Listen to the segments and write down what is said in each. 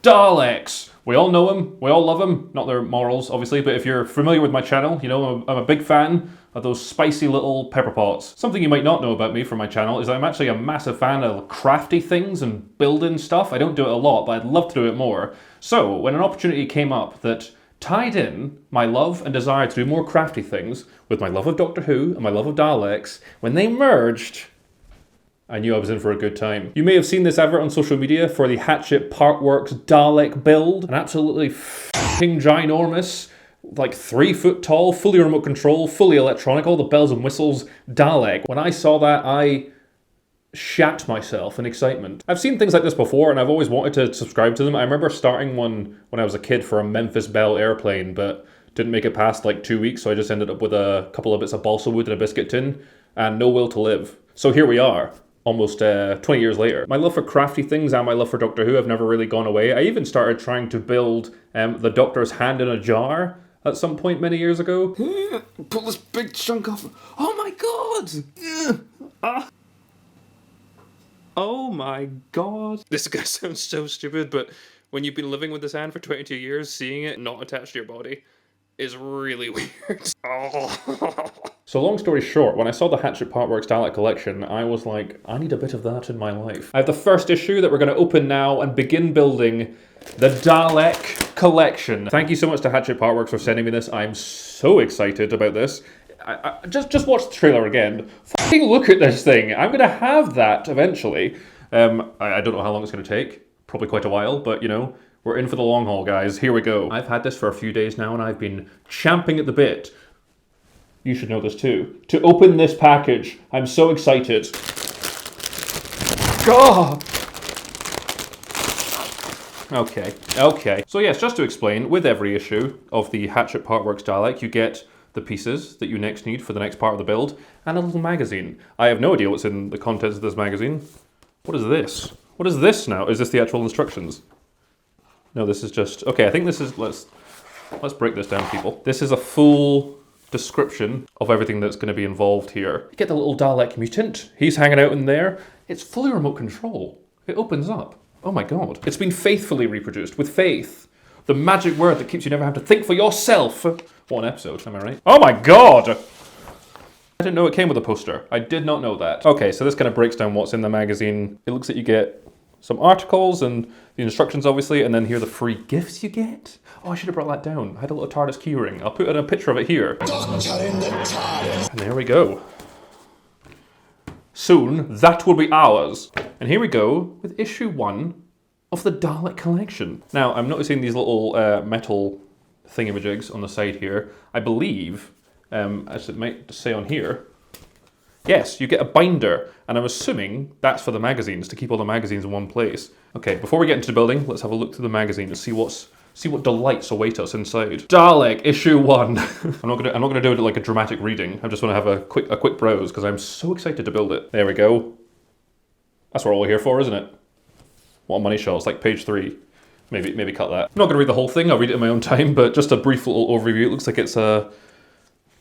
Daleks! We all know them, we all love them, not their morals obviously, but if you're familiar with my channel, you know I'm a big fan of those spicy little pepper pots. Something you might not know about me from my channel is I'm actually a massive fan of crafty things and building stuff. I don't do it a lot, but I'd love to do it more. So when an opportunity came up that tied in my love and desire to do more crafty things with my love of Doctor Who and my love of Daleks, when they merged, I knew I was in for a good time. You may have seen this advert on social media for the Hachette Partworks Dalek build. An absolutely f***ing ginormous, like 3 foot tall, fully remote control, fully electronic, all the bells and whistles Dalek. When I saw that, I shat myself in excitement. I've seen things like this before and I've always wanted to subscribe to them. I remember starting one when I was a kid for a Memphis Belle airplane, but didn't make it past like 2 weeks, so I just ended up with a couple of bits of balsa wood and a biscuit tin and no will to live. So here we are. Almost 20 years later. My love for crafty things and my love for Doctor Who have never really gone away. I even started trying to build the Doctor's hand in a jar at some point many years ago. Pull this big chunk off. Oh my god! Oh my god. This is gonna sound so stupid, but when you've been living with this hand for 22 years, seeing it not attached to your body is really weird. Oh. So long story short, when I saw the Hachette Partworks Dalek Collection, I was like, I need a bit of that in my life. I have the first issue that we're going to open now and begin building the Dalek Collection. Thank you so much to Hachette Partworks for sending me this. I'm so excited about this. Just watch the trailer again. Fucking look at this thing. I'm going to have that eventually. I don't know how long it's going to take. Probably quite a while, but you know, we're in for the long haul, guys. Here we go. I've had this for a few days now and I've been champing at the bit. You should know this too. To open this package. I'm so excited. God! Okay. So yes, just to explain, with every issue of the Hachette Partworks Dalek, you get the pieces that you next need for the next part of the build, and a little magazine. I have no idea what's in the contents of this magazine. What is this? What is this now? Is this the actual instructions? No, this is just... Okay, I think this is... Let's break this down, people. This is a full description of everything that's going to be involved here. You get the little Dalek mutant. He's hanging out in there. It's fully remote control. It opens up. Oh my god. It's been faithfully reproduced with faith. The magic word that keeps you never have to think for yourself. What an episode, am I right? Oh my god! I didn't know it came with a poster. I did not know that. Okay, so this kind of breaks down what's in the magazine. It looks like you get some articles and the instructions, obviously, and then here are the free gifts you get. Oh, I should have brought that down. I had a little TARDIS keyring. I'll put in a picture of it here. Doctor in the TARDIS. And there we go. Soon, that will be ours. And here we go with issue 1 of the Dalek Collection. Now, I'm noticing these little metal thingamajigs on the side here. I believe, as it might say on here, yes, you get a binder, and I'm assuming that's for the magazines, to keep all the magazines in one place. Okay, before we get into the building, let's have a look through the magazine and see what delights await us inside. Dalek, issue 1. I'm not gonna do it like a dramatic reading. I just want to have a quick browse because I'm so excited to build it. There we go. That's what we're all here for, isn't it? What a money shot. It's like page 3. Maybe cut that. I'm not gonna read the whole thing. I'll read it in my own time, but just a brief little overview. It looks like it's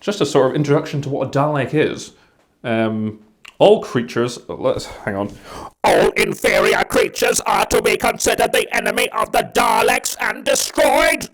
just a sort of introduction to what a Dalek is. All creatures, hang on. All inferior creatures are to be considered the enemy of the Daleks and destroyed.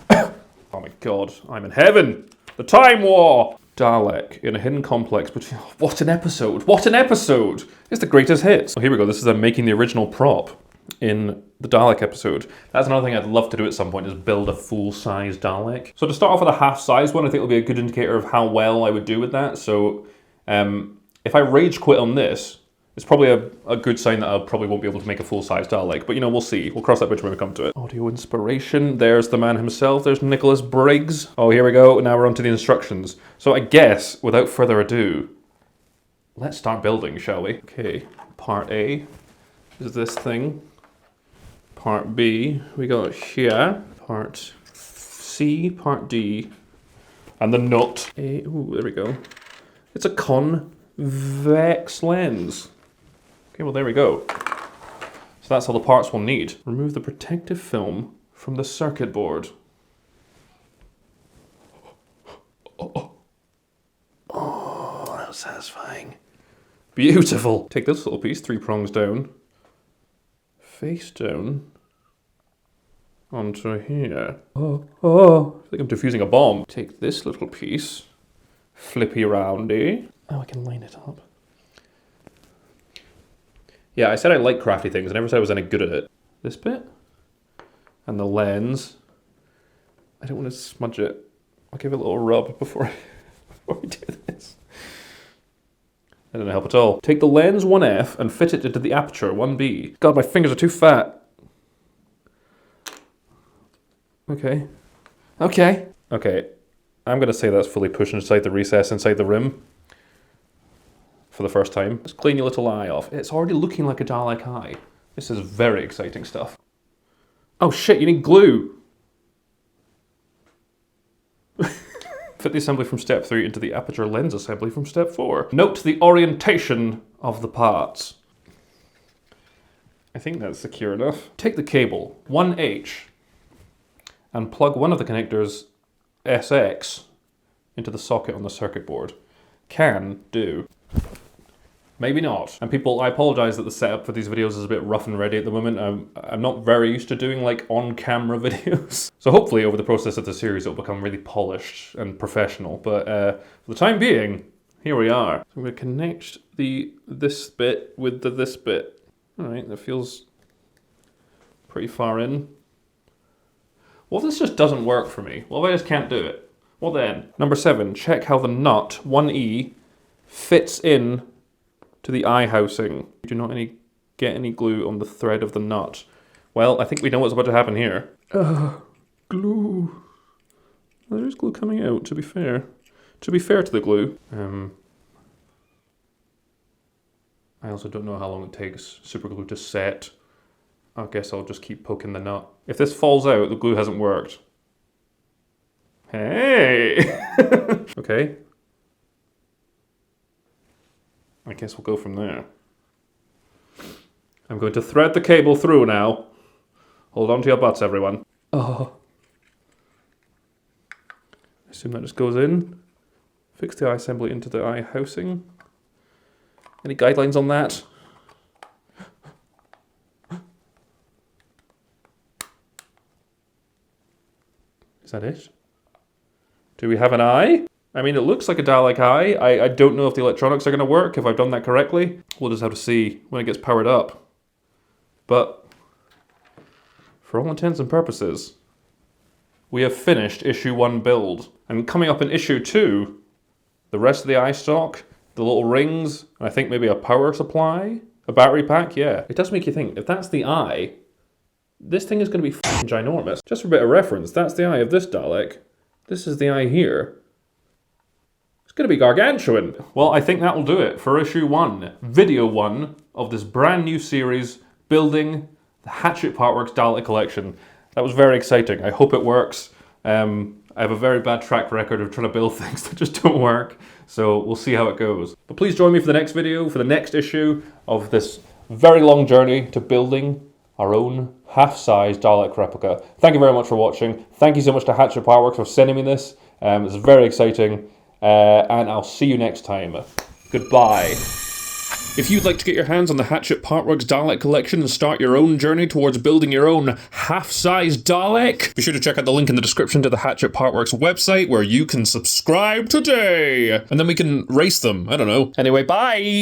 Oh my god, I'm in heaven. The Time War. Dalek in a hidden complex between... What an episode. What an episode. It's the greatest hits. Oh, here we go. This is them making the original prop in the Dalek episode. That's another thing I'd love to do at some point, is build a full-size Dalek. So to start off with a half-size one, I think it'll be a good indicator of how well I would do with that. So if I rage quit on this, it's probably a good sign that I probably won't be able to make a full-size Dalek. But, you know, we'll see. We'll cross that bridge when we come to it. Audio inspiration. There's the man himself. There's Nicholas Briggs. Oh, here we go. Now we're on to the instructions. So I guess, without further ado, let's start building, shall we? Okay, part A is this thing. Part B, we got here. Part C, part D, and the nut. Ooh, there we go. It's a convex lens. Okay, well there we go. So that's all the parts we'll need. Remove the protective film from the circuit board. Oh, that was satisfying. Beautiful. Take this little piece, 3 prongs down. Face down. onto here. Oh, I think I'm defusing a bomb. Take this little piece, flippy roundy. Oh, I can line it up. Yeah, I said I like crafty things. I never said I was any good at it. This bit. And the lens. I don't want to smudge it. I'll give it a little rub before we do this. That didn't help at all. Take the lens 1F and fit it into the aperture 1B. God, my fingers are too fat. Okay. Okay. I'm going to say that's fully pushed inside the recess inside the rim. For the first time. Let's clean your little eye off. It's already looking like a Dalek eye. This is very exciting stuff. Oh shit, you need glue! Fit the assembly from step 3 into the aperture lens assembly from step 4. Note the orientation of the parts. I think that's secure enough. Take the cable, 1H, and plug one of the connectors, SX, into the socket on the circuit board. Can do. Maybe not. And people, I apologize that the setup for these videos is a bit rough and ready at the moment. I'm not very used to doing like on-camera videos. So hopefully over the process of the series it'll become really polished and professional. But for the time being, here we are. So I'm going to connect this bit with this bit. Alright, that feels pretty far in. What if this just doesn't work for me? What if I just can't do it? What then? Number 7, check how the nut, 1E, fits in to the eye housing. Do not get any glue on the thread of the nut. Well, I think we know what's about to happen here. Glue. Well, there's glue coming out, to be fair. To be fair to the glue. I also don't know how long it takes super glue to set. I guess I'll just keep poking the nut. If this falls out, the glue hasn't worked. Hey! Okay. I guess we'll go from there. I'm going to thread the cable through now. Hold on to your butts, everyone. Oh. I assume that just goes in. Fix the eye assembly into the eye housing. Any guidelines on that? Is that it? Do we have an eye? I mean, it looks like a Dalek eye. I don't know if the electronics are going to work, if I've done that correctly. We'll just have to see when it gets powered up. But, for all intents and purposes, we have finished issue 1 build. And coming up in issue 2, the rest of the eye stock, the little rings, and I think maybe a power supply, a battery pack, yeah. It does make you think, if that's the eye, this thing is going to be f***ing ginormous. Just for a bit of reference, that's the eye of this Dalek. This is the eye here. It's going to be gargantuan. Well, I think that will do it for issue 1, video 1 of this brand new series, building the Hachette Partworks Dalek Collection. That was very exciting. I hope it works. I have a very bad track record of trying to build things that just don't work, so we'll see how it goes. But please join me for the next video, for the next issue of this very long journey to building our own half-size Dalek replica. Thank you very much for watching. Thank you so much to Hachette Partworks for sending me this. It's very exciting. And I'll see you next time. Goodbye. If you'd like to get your hands on the Hachette Partworks Dalek Collection and start your own journey towards building your own half-size Dalek, be sure to check out the link in the description to the Hachette Partworks website where you can subscribe today. And then we can race them. I don't know. Anyway, bye!